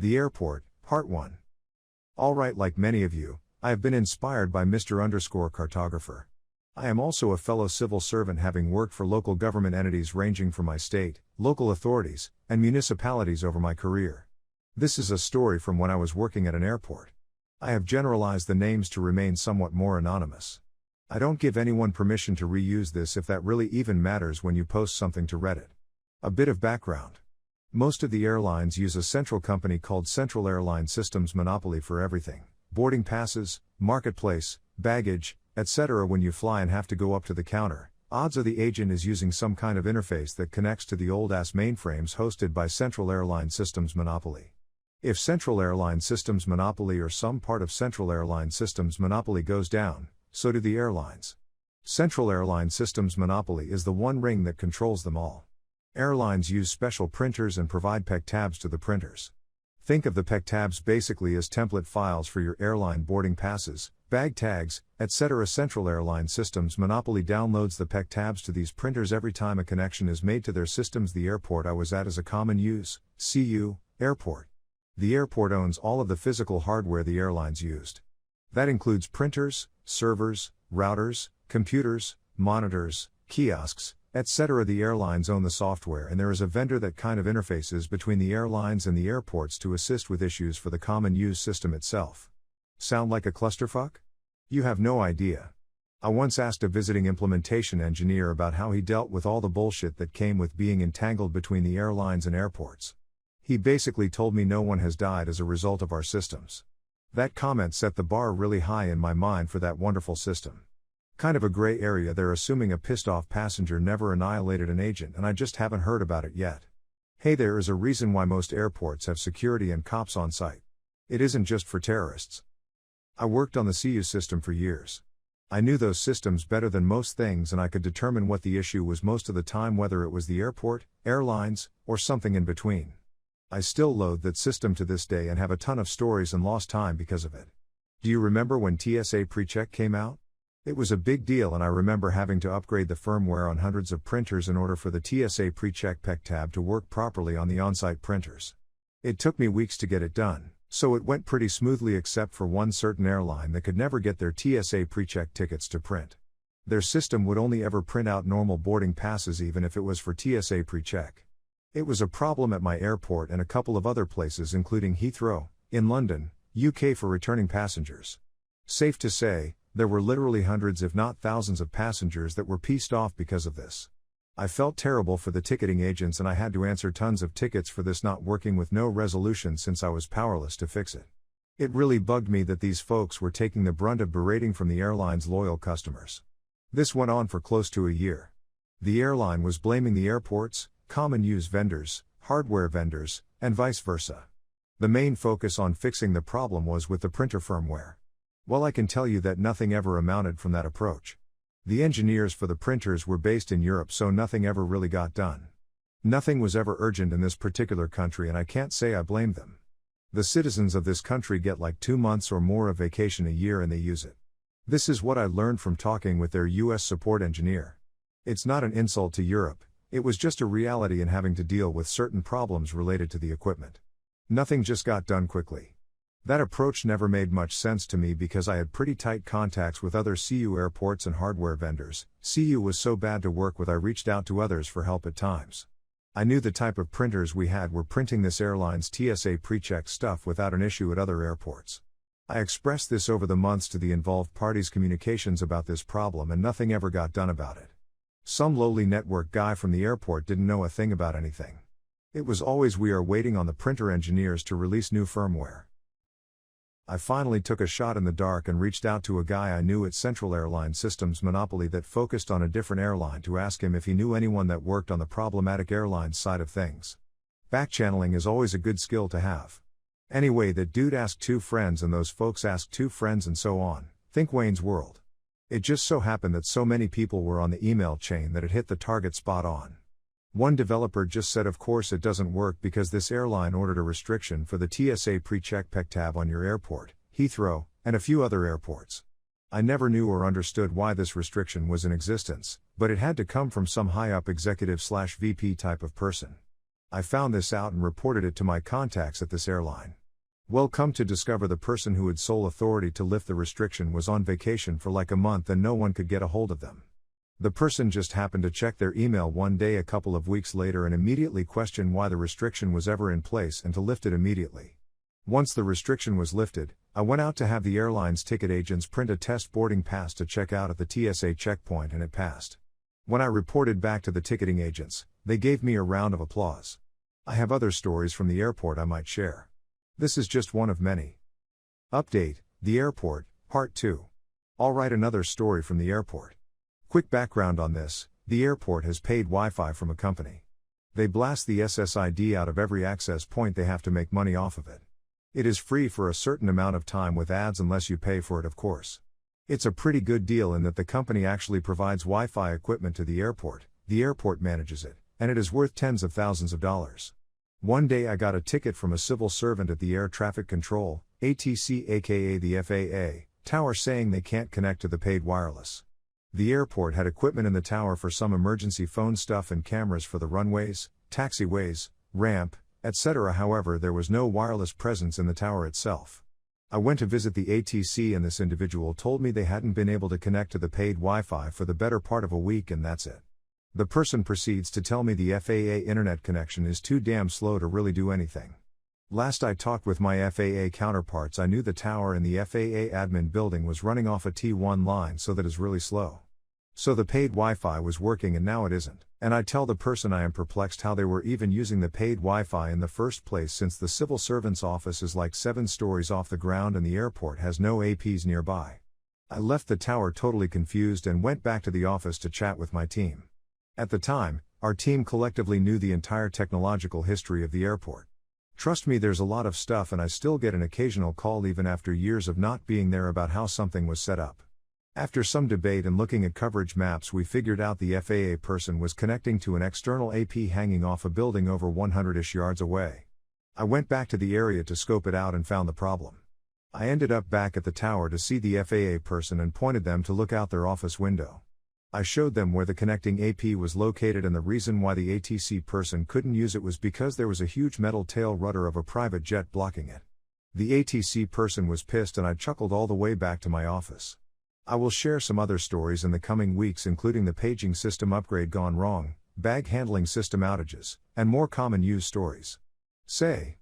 The Airport, Part 1. Alright, like many of you, I have been inspired by Mr. Cartographer. I am also a fellow civil servant, having worked for local government entities ranging from my state, local authorities, and municipalities over my career. This is a story from when I was working at an airport. I have generalized the names to remain somewhat more anonymous. I don't give anyone permission to reuse this if that really even matters when you post something to Reddit. A bit of background. Most of the airlines use a central company called Central Airline Systems Monopoly for everything: boarding passes, marketplace, baggage, etc. When you fly and have to go up to the counter, odds are the agent is using some kind of interface that connects to the old-ass mainframes hosted by Central Airline Systems Monopoly. If Central Airline Systems Monopoly or some part of Central Airline Systems Monopoly goes down, so do the airlines. Central Airline Systems Monopoly is the one ring that controls them all. Airlines use special printers and provide PEC tabs to the printers. Think of the PEC tabs basically as template files for your airline boarding passes, bag tags, etc. Central Airline Systems Monopoly downloads the PEC tabs to these printers every time a connection is made to their systems. The airport I was at is a common use, CU, airport. The airport owns all of the physical hardware the airlines used. That includes printers, servers, routers, computers, monitors, kiosks, etc. The airlines own the software, and there is a vendor that kind of interfaces between the airlines and the airports to assist with issues for the common use system itself. Sound like a clusterfuck? You have no idea. I once asked a visiting implementation engineer about how he dealt with all the bullshit that came with being entangled between the airlines and airports. He basically told me no one has died as a result of our systems. That comment set the bar really high in my mind for that wonderful system. Kind of a gray area there, assuming a pissed off passenger never annihilated an agent, and I just haven't heard about it yet. Hey, there is a reason why most airports have security and cops on site. It isn't just for terrorists. I worked on the CU system for years. I knew those systems better than most things, and I could determine what the issue was most of the time, whether it was the airport, airlines, or something in between. I still loathe that system to this day and have a ton of stories and lost time because of it. Do you remember when TSA PreCheck came out? It was a big deal, and I remember having to upgrade the firmware on hundreds of printers in order for the TSA PreCheck PEC tab to work properly on the on-site printers. It took me weeks to get it done, so it went pretty smoothly except for one certain airline that could never get their TSA PreCheck tickets to print. Their system would only ever print out normal boarding passes even if it was for TSA PreCheck. It was a problem at my airport and a couple of other places, including Heathrow, in London, UK, for returning passengers. Safe to say, there were literally hundreds if not thousands of passengers that were pissed off because of this. I felt terrible for the ticketing agents, and I had to answer tons of tickets for this not working with no resolution since I was powerless to fix it. It really bugged me that these folks were taking the brunt of berating from the airline's loyal customers. This went on for close to a year. The airline was blaming the airports, common use vendors, hardware vendors, and vice versa. The main focus on fixing the problem was with the printer firmware. Well, I can tell you that nothing ever amounted from that approach. The engineers for the printers were based in Europe, so nothing ever really got done. Nothing was ever urgent in this particular country, and I can't say I blame them. The citizens of this country get like 2 months or more of vacation a year and they use it. This is what I learned from talking with their US support engineer. It's not an insult to Europe, it was just a reality in having to deal with certain problems related to the equipment. Nothing just got done quickly. That approach never made much sense to me because I had pretty tight contacts with other CU airports and hardware vendors. CU was so bad to work with, I reached out to others for help at times. I knew the type of printers we had were printing this airline's TSA PreCheck stuff without an issue at other airports. I expressed this over the months to the involved parties' communications about this problem, and nothing ever got done about it. Some lowly network guy from the airport didn't know a thing about anything. It was always, we are waiting on the printer engineers to release new firmware. I finally took a shot in the dark and reached out to a guy I knew at Central Airline Systems Monopoly that focused on a different airline to ask him if he knew anyone that worked on the problematic airlines side of things. Backchanneling is always a good skill to have. Anyway, that dude asked 2 friends and those folks asked 2 friends and so on. Think Wayne's World. It just so happened that so many people were on the email chain that it hit the target spot on. One developer just said, of course it doesn't work because this airline ordered a restriction for the TSA PreCheck PEC tab on your airport, Heathrow, and a few other airports. I never knew or understood why this restriction was in existence, but it had to come from some high-up executive/VP type of person. I found this out and reported it to my contacts at this airline. Well, come to discover the person who had sole authority to lift the restriction was on vacation for like a month and no one could get a hold of them. The person just happened to check their email one day a couple of weeks later and immediately questioned why the restriction was ever in place and to lift it immediately. Once the restriction was lifted, I went out to have the airline's ticket agents print a test boarding pass to check out at the TSA checkpoint and it passed. When I reported back to the ticketing agents, they gave me a round of applause. I have other stories from the airport I might share. This is just one of many. Update, the airport, Part 2. Alright, another story from the airport. Quick background on this, the airport has paid Wi-Fi from a company. They blast the SSID out of every access point they have to make money off of it. It is free for a certain amount of time with ads unless you pay for it, of course. It's a pretty good deal in that the company actually provides Wi-Fi equipment to the airport manages it, and it is worth tens of thousands of dollars. One day I got a ticket from a civil servant at the Air Traffic Control, ATC aka the FAA, tower saying they can't connect to the paid wireless. The airport had equipment in the tower for some emergency phone stuff and cameras for the runways, taxiways, ramp, etc. However, there was no wireless presence in the tower itself. I went to visit the ATC and this individual told me they hadn't been able to connect to the paid Wi-Fi for the better part of a week and that's it. The person proceeds to tell me the FAA internet connection is too damn slow to really do anything. Last I talked with my FAA counterparts, I knew the tower in the FAA admin building was running off a T1 line, so that is really slow. So the paid Wi-Fi was working and now it isn't. And I tell the person I am perplexed how they were even using the paid Wi-Fi in the first place, since the civil servant's office is like 7 stories off the ground and the airport has no APs nearby. I left the tower totally confused and went back to the office to chat with my team. At the time, our team collectively knew the entire technological history of the airport. Trust me, there's a lot of stuff and I still get an occasional call even after years of not being there about how something was set up. After some debate and looking at coverage maps, we figured out the FAA person was connecting to an external AP hanging off a building over 100-ish yards away. I went back to the area to scope it out and found the problem. I ended up back at the tower to see the FAA person and pointed them to look out their office window. I showed them where the connecting AP was located, and the reason why the ATC person couldn't use it was because there was a huge metal tail rudder of a private jet blocking it. The ATC person was pissed and I chuckled all the way back to my office. I will share some other stories in the coming weeks, including the paging system upgrade gone wrong, bag handling system outages, and more common use stories. Say